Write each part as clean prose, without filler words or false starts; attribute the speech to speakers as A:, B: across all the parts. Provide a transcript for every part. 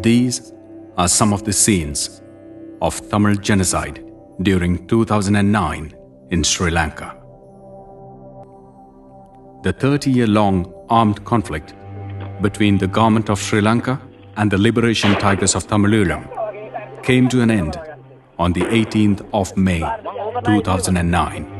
A: These are some of the scenes of Tamil genocide during 2009 in Sri Lanka. The 30-year-long armed conflict between the government of Sri Lanka and the Liberation Tigers of Tamilulam came to an end on the 18th of May 2009.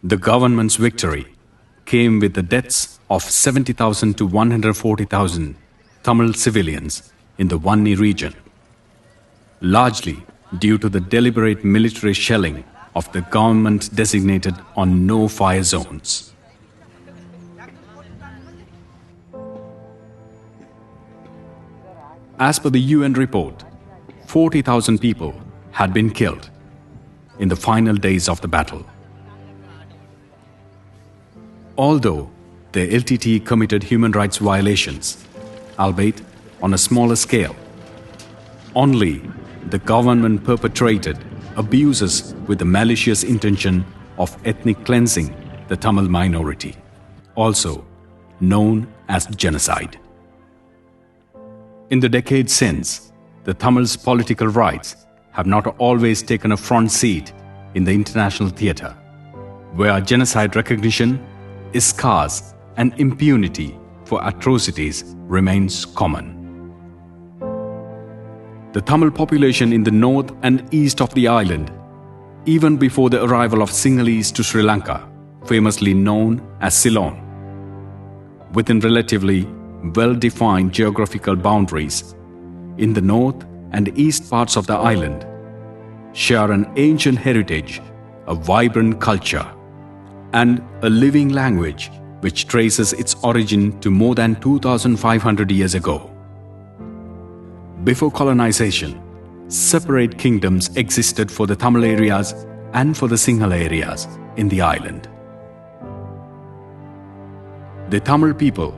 A: The government's victory came with the deaths of 70,000 to 140,000 Tamil civilians in the Vanni region, largely due to the deliberate military shelling of the government designated on no-fire zones. As per the UN report, 40,000 people had been killed in the final days of the battle. Although the LTT committed human rights violations, albeit on a smaller scale, only the government perpetrated abuses with the malicious intention of ethnic cleansing the Tamil minority, also known as genocide. In the decades since, the Tamils' political rights have not always taken a front seat in the international theatre, where genocide recognition is scarce and impunity for atrocities remains common. The Tamil population in the north and east of the island, even before the arrival of Sinhalese to Sri Lanka, famously known as Ceylon, within relatively well-defined geographical boundaries in the north and east parts of the island, share an ancient heritage, a vibrant culture, and a living language which traces its origin to more than 2,500 years ago. Before colonization, separate kingdoms existed for the Tamil areas and for the Sinhala areas in the island. The Tamil people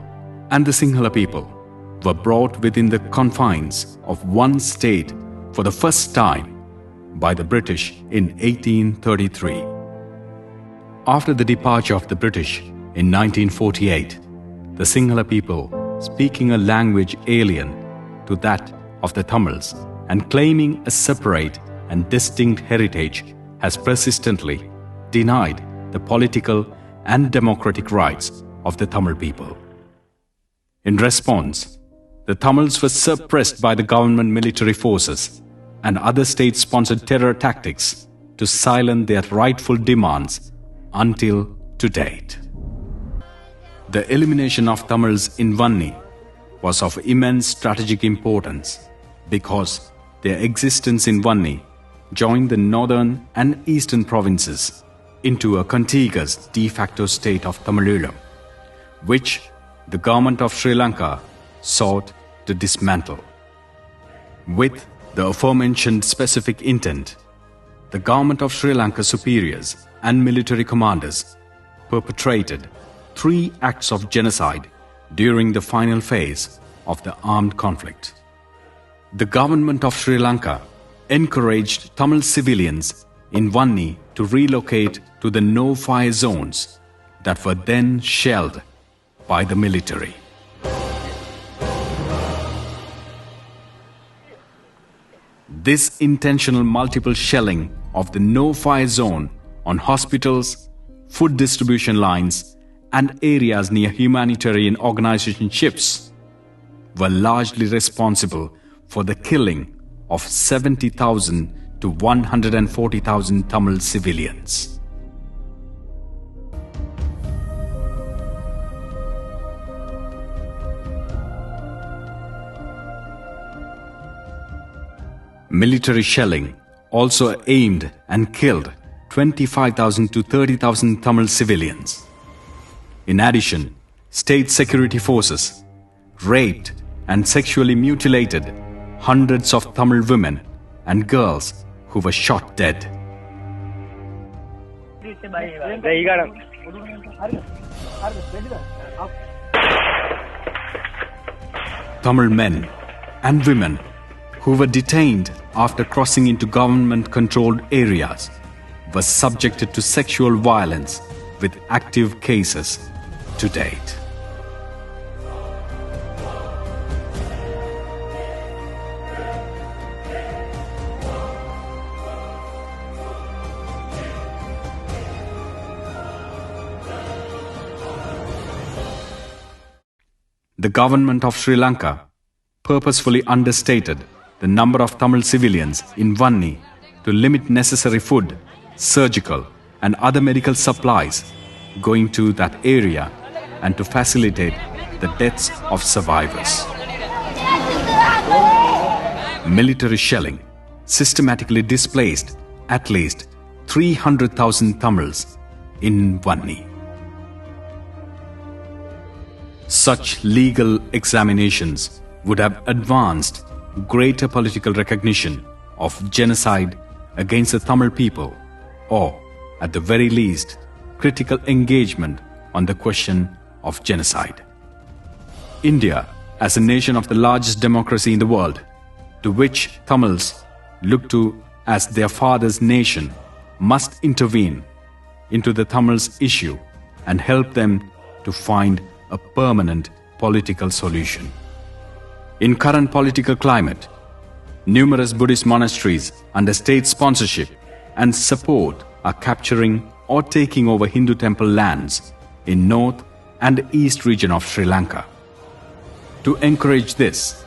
A: and the Sinhala people were brought within the confines of one state for the first time by the British in 1833. After the departure of the British in 1948, the Sinhala people, speaking a language alien to that of the Tamils and claiming a separate and distinct heritage, has persistently denied the political and democratic rights of the Tamil people. In response, the Tamils were suppressed by the government military forces and other state-sponsored terror tactics to silence their rightful demands until to date. The elimination of Tamils in Vanni was of immense strategic importance because their existence in Vanni joined the northern and eastern provinces into a contiguous de facto state of Tamilulam, which the government of Sri Lanka sought to dismantle. With the aforementioned specific intent, the government of Sri Lanka superiors and military commanders perpetrated 3 acts of genocide during the final phase of the armed conflict. The government of Sri Lanka encouraged Tamil civilians in Vanni to relocate to the no-fire zones that were then shelled by the military. This intentional multiple shelling of the no-fire zone on hospitals, food distribution lines, and areas near humanitarian organization ships were largely responsible for the killing of 70,000 to 140,000 Tamil civilians. Military shelling also aimed and killed 25,000 to 30,000 Tamil civilians. In addition, state security forces raped and sexually mutilated hundreds of Tamil women and girls who were shot dead. Tamil men and women who were detained after crossing into government-controlled areas were subjected to sexual violence with active cases to date. The government of Sri Lanka purposefully understated the number of Tamil civilians in Vanni to limit necessary food, surgical and other medical supplies going to that area and to facilitate the deaths of survivors. Military shelling systematically displaced at least 300,000 Tamils in Vanni. Such legal examinations would have advanced greater political recognition of genocide against the Tamil people, or at the very least, critical engagement on the question of genocide. India, as a nation of the largest democracy in the world, to which Tamils look to as their father's nation, must intervene into the Tamils' issue and help them to find a permanent political solution. In current political climate, numerous Buddhist monasteries under state sponsorship and support are capturing or taking over Hindu temple lands in north and east region of Sri Lanka. To encourage this,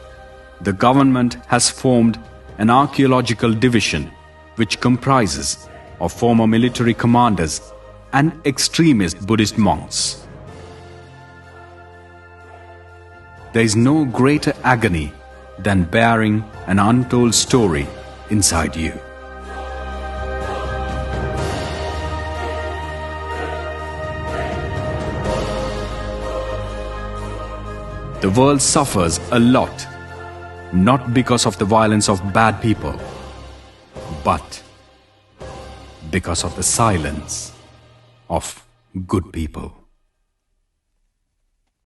A: the government has formed an archaeological division which comprises of former military commanders and extremist Buddhist monks. There is no greater agony than bearing an untold story inside you. The world suffers a lot, not because of the violence of bad people, but because of the silence of good people.